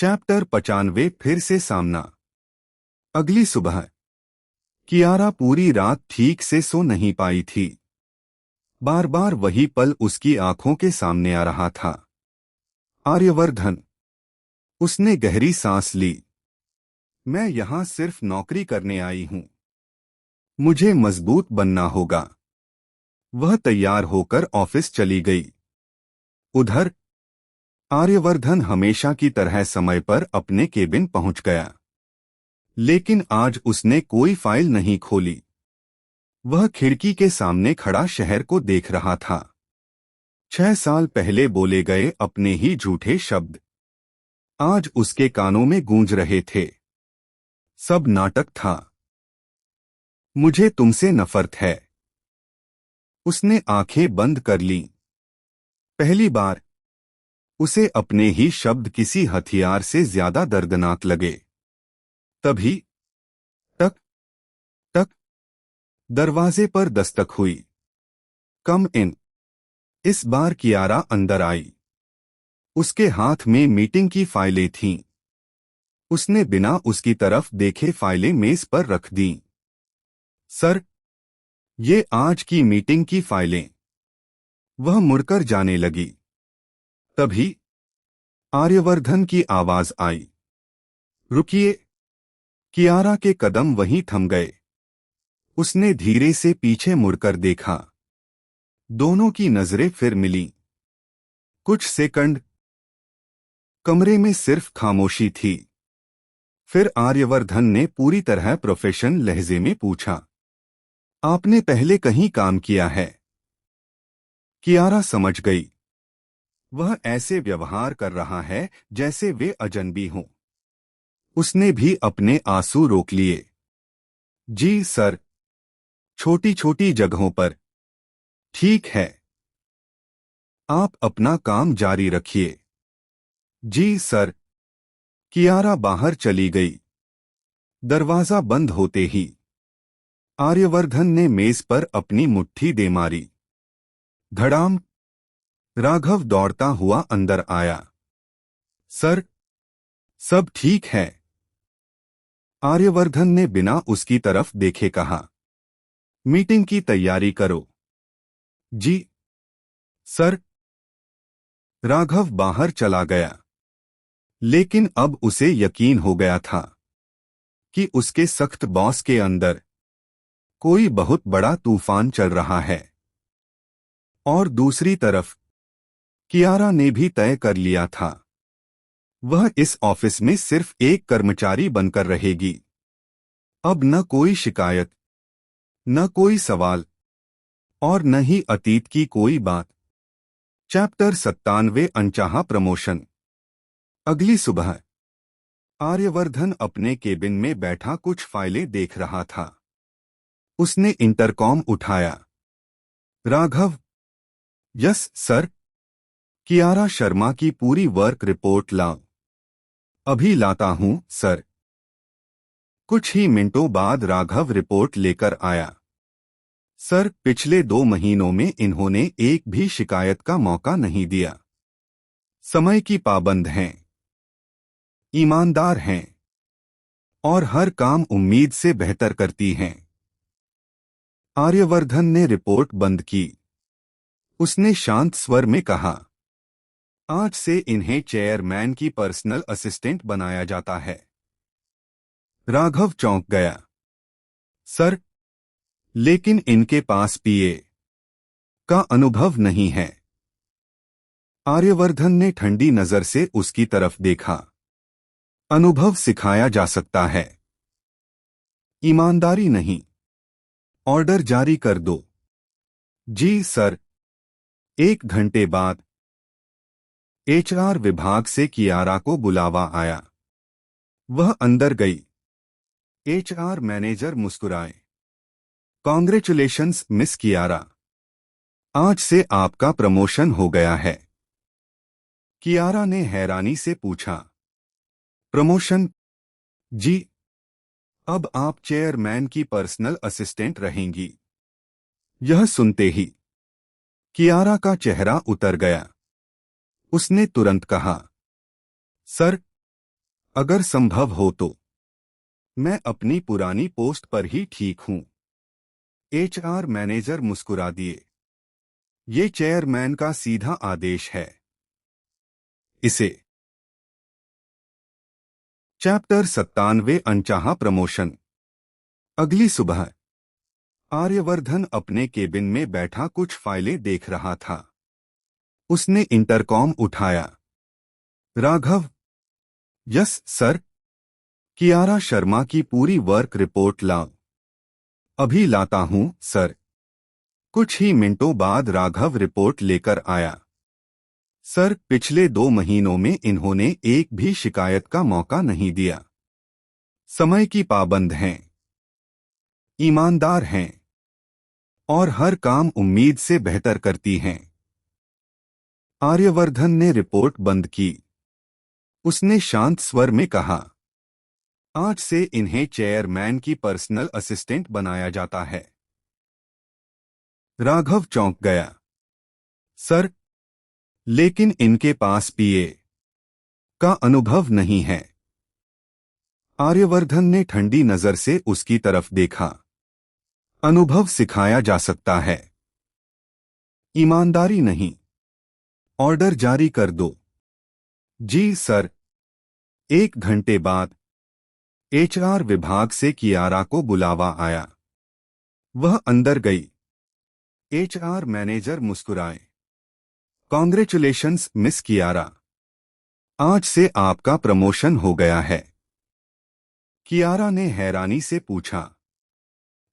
Chapter 95 फिर से सामना। अगली सुबह कियारा पूरी रात ठीक से सो नहीं पाई थी। बार बार वही पल उसकी आंखों के सामने आ रहा था। आर्यवर्धन। उसने गहरी सांस ली। मैं यहां सिर्फ नौकरी करने आई हूं। मुझे मजबूत बनना होगा। वह तैयार होकर ऑफिस चली गई। उधर आर्यवर्धन हमेशा की तरह समय पर अपने केबिन पहुंच गया। लेकिन आज उसने कोई फाइल नहीं खोली। वह खिड़की के सामने खड़ा शहर को देख रहा था। 6 साल पहले बोले गए अपने ही झूठे शब्द आज उसके कानों में गूंज रहे थे। सब नाटक था। मुझे तुमसे नफरत है। उसने आंखें बंद कर लीं। पहली बार उसे अपने ही शब्द किसी हथियार से ज्यादा दर्दनाक लगे। तभी टक टक दरवाजे पर दस्तक हुई। कम इन। इस बार कियारा अंदर आई। उसके हाथ में मीटिंग की फाइलें थीं। उसने बिना उसकी तरफ देखे फाइलें मेज पर रख दीं। सर, ये आज की मीटिंग की फाइलें। वह मुड़कर जाने लगी। तभी आर्यवर्धन की आवाज आई। रुकिए। कियारा के कदम वहीं थम गए। उसने धीरे से पीछे मुड़कर देखा। दोनों की नजरें फिर मिलीं। कुछ सेकंड कमरे में सिर्फ खामोशी थी। फिर आर्यवर्धन ने पूरी तरह प्रोफेशनल लहजे में पूछा, आपने पहले कहीं काम किया है? कियारा समझ गई। वह ऐसे व्यवहार कर रहा है जैसे वे अजनबी हों। उसने भी अपने आंसू रोक लिए। जी सर, छोटी छोटी जगहों पर। ठीक है। आप अपना काम जारी रखिए। जी सर। कियारा बाहर चली गई। दरवाजा बंद होते ही आर्यवर्धन ने मेज पर अपनी मुट्ठी दे मारी। धड़ाम। राघव दौड़ता हुआ अंदर आया। सर, सब ठीक है? आर्यवर्धन ने बिना उसकी तरफ देखे कहा। मीटिंग की तैयारी करो। जी सर। राघव बाहर चला गया। लेकिन अब उसे यकीन हो गया था कि उसके सख्त बॉस के अंदर कोई बहुत बड़ा तूफान चल रहा है। और दूसरी तरफ कियारा ने भी तय कर लिया था, वह इस ऑफिस में सिर्फ एक कर्मचारी बनकर रहेगी। अब न कोई शिकायत, न कोई सवाल, और न ही अतीत की कोई बात। चैप्टर 97 अनचाहा प्रमोशन। अगली सुबह आर्यवर्धन अपने केबिन में बैठा कुछ फाइलें देख रहा था। उसने इंटरकॉम उठाया। राघव। Yes sir. कियारा शर्मा की पूरी वर्क रिपोर्ट लाओ। अभी लाता हूं सर। कुछ ही मिनटों बाद राघव रिपोर्ट लेकर आया। सर, पिछले 2 महीनों में इन्होंने एक भी शिकायत का मौका नहीं दिया। समय की पाबंद हैं, ईमानदार हैं, और हर काम उम्मीद से बेहतर करती हैं। आर्यवर्धन ने रिपोर्ट बंद की। उसने शांत स्वर में कहा, आज से इन्हें चेयरमैन की पर्सनल असिस्टेंट बनाया जाता है। राघव चौंक गया। सर, लेकिन इनके पास पीए का अनुभव नहीं है। आर्यवर्धन ने ठंडी नजर से उसकी तरफ देखा। अनुभव सिखाया जा सकता है, ईमानदारी नहीं। ऑर्डर जारी कर दो। जी सर। 1 घंटे बाद एचआर विभाग से कियारा को बुलावा आया। वह अंदर गई। एचआर मैनेजर मुस्कुराए। कॉन्ग्रेचुलेशंस मिस कियारा, आज से आपका प्रमोशन हो गया है। कियारा ने हैरानी से पूछा, प्रमोशन? जी। अब आप चेयरमैन की पर्सनल असिस्टेंट रहेंगी। यह सुनते ही कियारा का चेहरा उतर गया। उसने तुरंत कहा, सर, अगर संभव हो तो मैं अपनी पुरानी पोस्ट पर ही ठीक हूं। एचआर मैनेजर मुस्कुरा दिए। ये चेयरमैन का सीधा आदेश है। इसे चैप्टर 97 अनचाहा प्रमोशन। अगली सुबह आर्यवर्धन अपने केबिन में बैठा कुछ फाइलें देख रहा था। उसने इंटरकॉम उठाया। राघव। Yes sir. कियारा शर्मा की पूरी वर्क रिपोर्ट लाओ। अभी लाता हूं सर। कुछ ही मिनटों बाद राघव रिपोर्ट लेकर आया। सर, पिछले 2 महीनों में इन्होंने एक भी शिकायत का मौका नहीं दिया। समय की पाबंद हैं, ईमानदार हैं और हर काम उम्मीद से बेहतर करती हैं। आर्यवर्धन ने रिपोर्ट बंद की। उसने शांत स्वर में कहा, आज से इन्हें चेयरमैन की पर्सनल असिस्टेंट बनाया जाता है। राघव चौंक गया। सर, लेकिन इनके पास पीए का अनुभव नहीं है। आर्यवर्धन ने ठंडी नजर से उसकी तरफ देखा। अनुभव सिखाया जा सकता है, ईमानदारी नहीं। ऑर्डर जारी कर दो। जी सर। 1 घंटे बाद एचआर विभाग से कियारा को बुलावा आया। वह अंदर गई। एचआर मैनेजर मुस्कुराए। कॉन्ग्रेचुलेशंस मिस कियारा, आज से आपका प्रमोशन हो गया है। कियारा ने हैरानी से पूछा,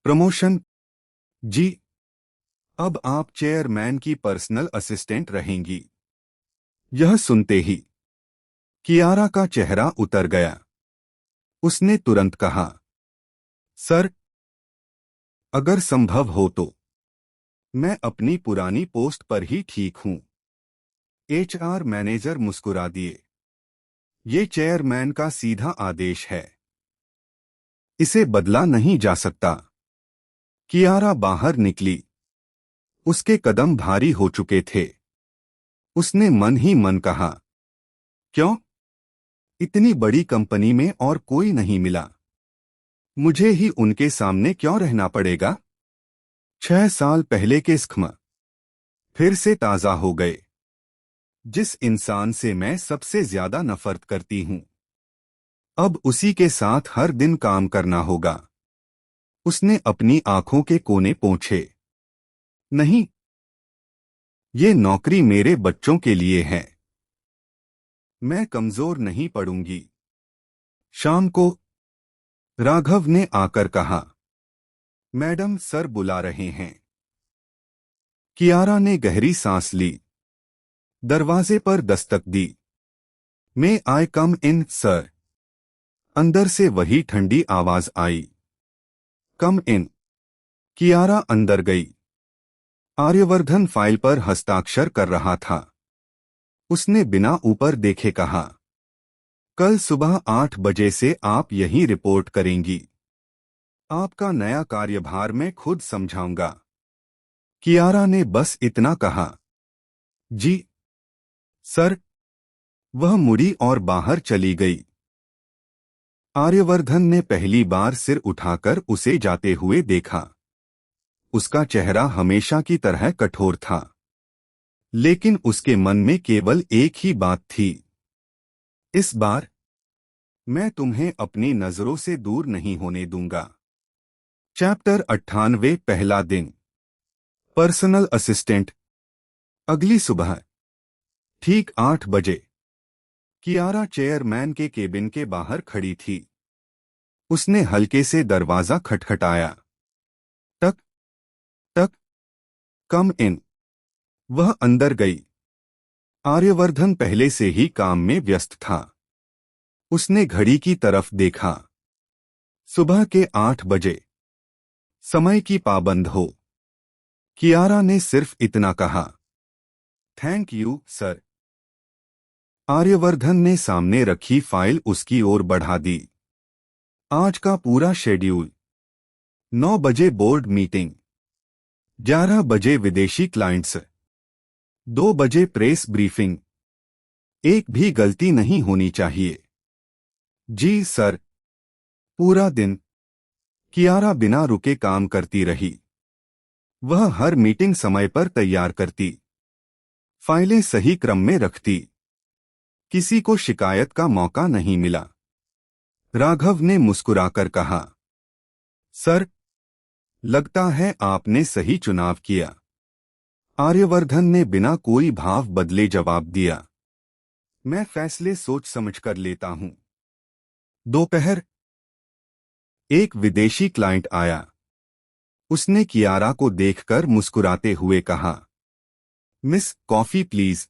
प्रमोशन? जी। अब आप चेयरमैन की पर्सनल असिस्टेंट रहेंगी। यह सुनते ही कियारा का चेहरा उतर गया। उसने तुरंत कहा, सर, अगर संभव हो तो मैं अपनी पुरानी पोस्ट पर ही ठीक हूं। एचआर मैनेजर मुस्कुरा दिए। ये चेयरमैन का सीधा आदेश है, इसे बदला नहीं जा सकता। कियारा बाहर निकली। उसके कदम भारी हो चुके थे। उसने मन ही मन कहा, क्यों? इतनी बड़ी कंपनी में और कोई नहीं मिला, मुझे ही उनके सामने क्यों रहना पड़ेगा? 6 साल पहले के स्ख्म फिर से ताजा हो गए। जिस इंसान से मैं सबसे ज्यादा नफरत करती हूं, अब उसी के साथ हर दिन काम करना होगा। उसने अपनी आंखों के कोने पोंछे। नहीं, ये नौकरी मेरे बच्चों के लिए है। मैं कमजोर नहीं पड़ूंगी। शाम को राघव ने आकर कहा, मैडम, सर बुला रहे हैं। कियारा ने गहरी सांस ली। दरवाजे पर दस्तक दी। मे आई कम इन सर? अंदर से वही ठंडी आवाज आई, कम इन। कियारा अंदर गई। आर्यवर्धन फाइल पर हस्ताक्षर कर रहा था। उसने बिना ऊपर देखे कहा, कल सुबह 8 बजे से आप यहीं रिपोर्ट करेंगी। आपका नया कार्यभार मैं खुद समझाऊंगा। कियारा ने बस इतना कहा, जी सर। वह मुड़ी और बाहर चली गई। आर्यवर्धन ने पहली बार सिर उठाकर उसे जाते हुए देखा। उसका चेहरा हमेशा की तरह कठोर था, लेकिन उसके मन में केवल एक ही बात थी, इस बार मैं तुम्हें अपनी नजरों से दूर नहीं होने दूंगा। चैप्टर 98 पहला दिन। Personal assistant. अगली सुबह ठीक 8 बजे कियारा चेयरमैन के केबिन के बाहर खड़ी थी। उसने हल्के से दरवाजा खटखटाया। टक टक। कम इन। वह अंदर गई। आर्यवर्धन पहले से ही काम में व्यस्त था। उसने घड़ी की तरफ देखा। सुबह के 8 बजे। समय की पाबंद हो। कियारा ने सिर्फ इतना कहा, थैंक यू सर। आर्यवर्धन ने सामने रखी फाइल उसकी ओर बढ़ा दी। आज का पूरा शेड्यूल। 9 बजे बोर्ड मीटिंग, 11 बजे विदेशी क्लाइंट्स, 2 बजे प्रेस ब्रीफिंग। एक भी गलती नहीं होनी चाहिए। जी सर। पूरा दिन कियारा बिना रुके काम करती रही। वह हर मीटिंग समय पर तैयार करती, फाइलें सही क्रम में रखती। किसी को शिकायत का मौका नहीं मिला। राघव ने मुस्कुराकर कहा, सर, लगता है आपने सही चुनाव किया। आर्यवर्धन ने बिना कोई भाव बदले जवाब दिया, मैं फैसले सोच समझकर लेता हूं। दोपहर, एक विदेशी क्लाइंट आया। उसने कियारा को देखकर मुस्कुराते हुए कहा, miss, coffee please.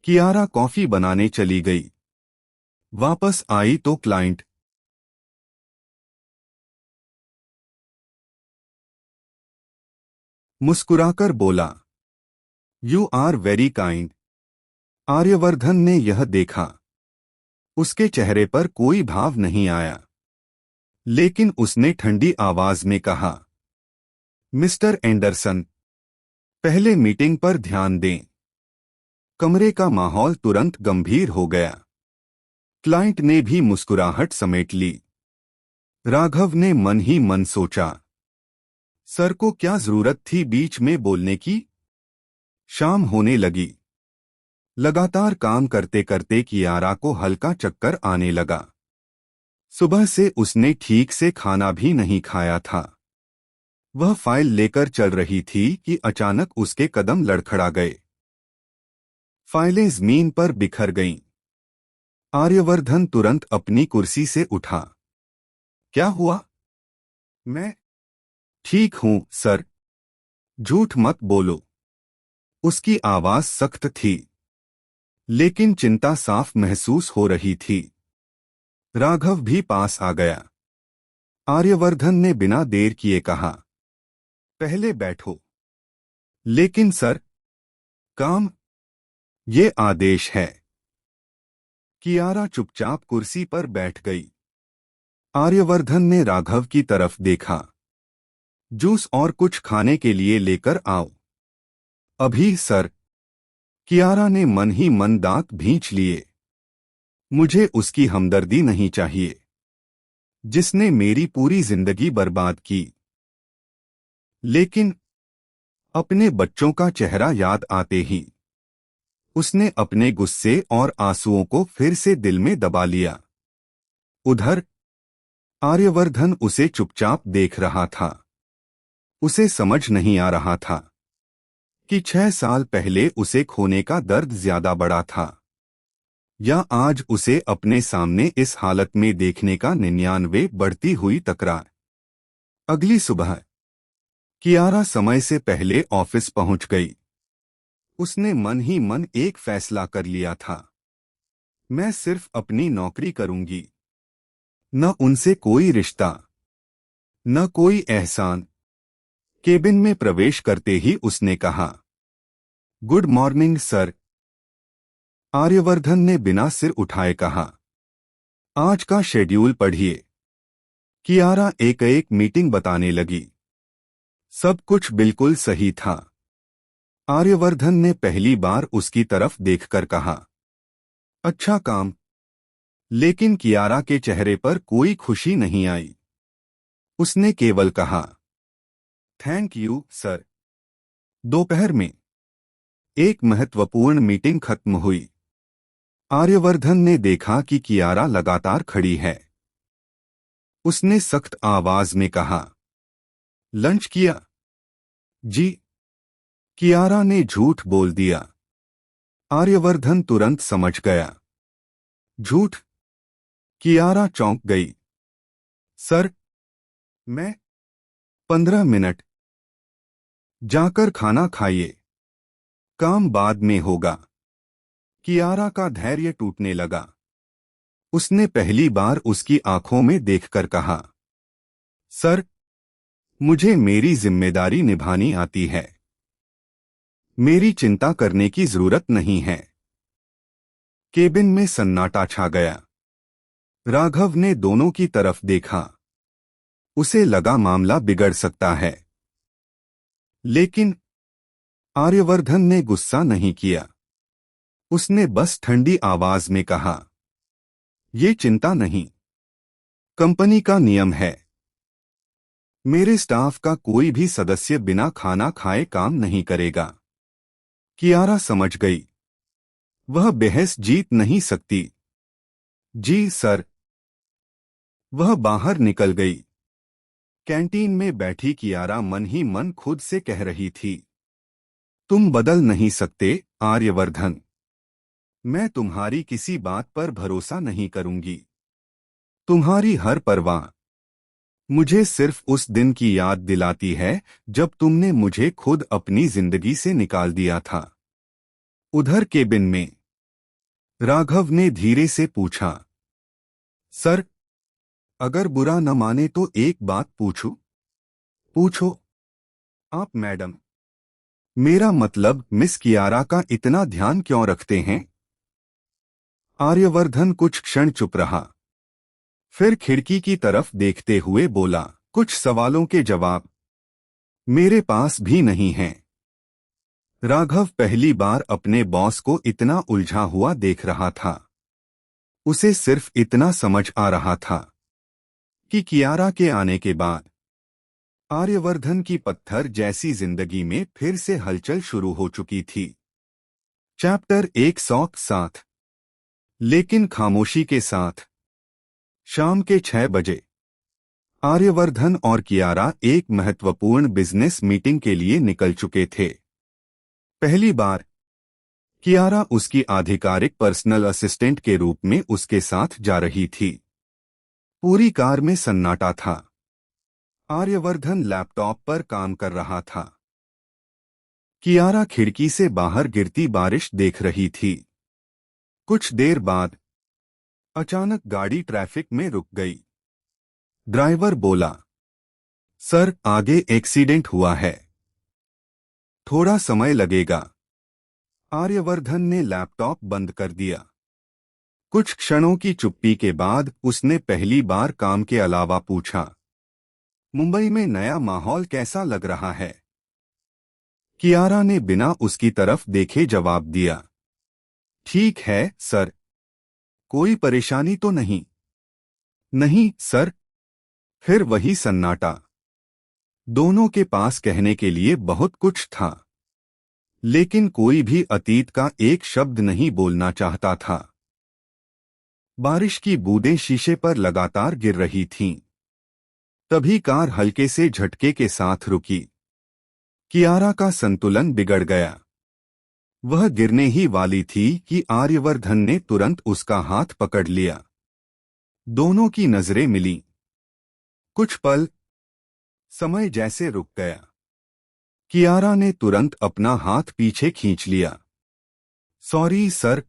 Kiara coffee बनाने चली गई। वापस आई तो क्लाइंट मुस्कुराकर बोला, you are very kind. Aryavardhan ने यह देखा। उसके चेहरे पर कोई भाव नहीं आया, लेकिन उसने ठंडी आवाज में कहा, मिस्टर एंडरसन, पहले मीटिंग पर ध्यान दें। कमरे का माहौल तुरंत गंभीर हो गया। क्लाइंट ने भी मुस्कुराहट समेट ली। राघव ने मन ही मन सोचा, सर को क्या जरूरत थी बीच में बोलने की। शाम होने लगी। लगातार काम करते करते कियारा को हल्का चक्कर आने लगा। सुबह से उसने ठीक से खाना भी नहीं खाया था। वह फाइल लेकर चल रही थी कि अचानक उसके कदम लड़खड़ा गए। फाइलें जमीन पर बिखर गईं। आर्यवर्धन तुरंत अपनी कुर्सी से उठा। क्या हुआ? मैं ठीक हूं सर। झूठ मत बोलो। उसकी आवाज सख्त थी, लेकिन चिंता साफ महसूस हो रही थी। राघव भी पास आ गया। आर्यवर्धन ने बिना देर किए कहा, पहले बैठो। लेकिन सर, काम, ये आदेश है। कियारा चुपचाप कुर्सी पर बैठ गई। आर्यवर्धन ने राघव की तरफ देखा। जूस और कुछ खाने के लिए लेकर आओ। अभी सर। कियारा ने मन ही मन दांत भींच लिए। मुझे उसकी हमदर्दी नहीं चाहिए, जिसने मेरी पूरी जिंदगी बर्बाद की। लेकिन अपने बच्चों का चेहरा याद आते ही उसने अपने गुस्से और आंसुओं को फिर से दिल में दबा लिया। उधर आर्यवर्धन उसे चुपचाप देख रहा था। उसे समझ नहीं आ रहा था कि 6 साल पहले उसे खोने का दर्द ज्यादा बड़ा था, या आज उसे अपने सामने इस हालत में देखने का 99 बढ़ती हुई तकरार। अगली सुबह कियारा समय से पहले ऑफिस पहुंच गई। उसने मन ही मन एक फैसला कर लिया था, मैं सिर्फ अपनी नौकरी करूंगी। न उनसे कोई रिश्ता, न कोई एहसान। केबिन में प्रवेश करते ही उसने कहा, गुड मॉर्निंग सर। आर्यवर्धन ने बिना सिर उठाए कहा, आज का शेड्यूल पढ़िए। कियारा एक एक मीटिंग बताने लगी। सब कुछ बिल्कुल सही था। आर्यवर्धन ने पहली बार उसकी तरफ देखकर कहा, अच्छा काम। लेकिन कियारा के चेहरे पर कोई खुशी नहीं आई। उसने केवल कहा, थैंक यू सर। दोपहर में एक महत्वपूर्ण मीटिंग खत्म हुई। आर्यवर्धन ने देखा कि कियारा लगातार खड़ी है। उसने सख्त आवाज में कहा, लंच किया? जी। कियारा ने झूठ बोल दिया। आर्यवर्धन तुरंत समझ गया। झूठ? कियारा चौंक गई। सर, मैं 15 मिनट। जाकर खाना खाइए, काम बाद में होगा। कियारा का धैर्य टूटने लगा। उसने पहली बार उसकी आंखों में देखकर कहा, सर, मुझे मेरी जिम्मेदारी निभानी आती है। मेरी चिंता करने की जरूरत नहीं है। केबिन में सन्नाटा छा गया। राघव ने दोनों की तरफ देखा। उसे लगा मामला बिगड़ सकता है। लेकिन आर्यवर्धन ने गुस्सा नहीं किया। उसने बस ठंडी आवाज में कहा, ये चिंता नहीं, कंपनी का नियम है। मेरे स्टाफ का कोई भी सदस्य बिना खाना खाए काम नहीं करेगा। कियारा समझ गई, वह बहस जीत नहीं सकती। जी सर। वह बाहर निकल गई। कैंटीन में बैठी कियारा मन ही मन खुद से कह रही थी, तुम बदल नहीं सकते आर्यवर्धन। मैं तुम्हारी किसी बात पर भरोसा नहीं करूंगी। तुम्हारी हर परवाह मुझे सिर्फ उस दिन की याद दिलाती है जब तुमने मुझे खुद अपनी जिंदगी से निकाल दिया था। उधर केबिन में राघव ने धीरे से पूछा, सर, अगर बुरा न माने तो एक बात पूछूं? पूछो। आप मैडम, मेरा मतलब मिस कियारा का इतना ध्यान क्यों रखते हैं? आर्यवर्धन कुछ क्षण चुप रहा, फिर खिड़की की तरफ देखते हुए बोला, कुछ सवालों के जवाब मेरे पास भी नहीं हैं। राघव पहली बार अपने बॉस को इतना उलझा हुआ देख रहा था। उसे सिर्फ इतना समझ आ रहा था कि कियारा के आने के बाद आर्यवर्धन की पत्थर जैसी जिंदगी में फिर से हलचल शुरू हो चुकी थी। चैप्टर 107। लेकिन खामोशी के साथ। शाम के 6 बजे आर्यवर्धन और कियारा एक महत्वपूर्ण बिजनेस मीटिंग के लिए निकल चुके थे। पहली बार कियारा उसकी आधिकारिक पर्सनल असिस्टेंट के रूप में उसके साथ जा रही थी। पूरी कार में सन्नाटा था। आर्यवर्धन लैपटॉप पर काम कर रहा था। कियारा खिड़की से बाहर गिरती बारिश देख रही थी। कुछ देर बाद अचानक गाड़ी ट्रैफिक में रुक गई। ड्राइवर बोला, सर, आगे एक्सीडेंट हुआ है, थोड़ा समय लगेगा। आर्यवर्धन ने लैपटॉप बंद कर दिया। कुछ क्षणों की चुप्पी के बाद उसने पहली बार काम के अलावा पूछा, मुंबई में नया माहौल कैसा लग रहा है? कियारा ने बिना उसकी तरफ देखे जवाब दिया, ठीक है सर। कोई परेशानी तो नहीं? नहीं सर। फिर वही सन्नाटा। दोनों के पास कहने के लिए बहुत कुछ था, लेकिन कोई भी अतीत का एक शब्द नहीं बोलना चाहता था। बारिश की बूंदें शीशे पर लगातार गिर रही थीं। तभी कार हल्के से झटके के साथ रुकी। कियारा का संतुलन बिगड़ गया। वह गिरने ही वाली थी कि आर्यवर्धन ने तुरंत उसका हाथ पकड़ लिया। दोनों की नजरें मिलीं। कुछ पल समय जैसे रुक गया। कियारा ने तुरंत अपना हाथ पीछे खींच लिया। Sorry sir.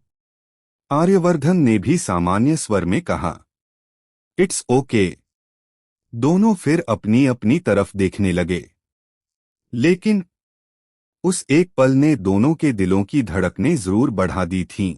आर्यवर्धन ने भी सामान्य स्वर में कहा, इट्स ओके। दोनों फिर अपनी अपनी तरफ देखने लगे। लेकिन उस एक पल ने दोनों के दिलों की धड़कनें जरूर बढ़ा दी थीं।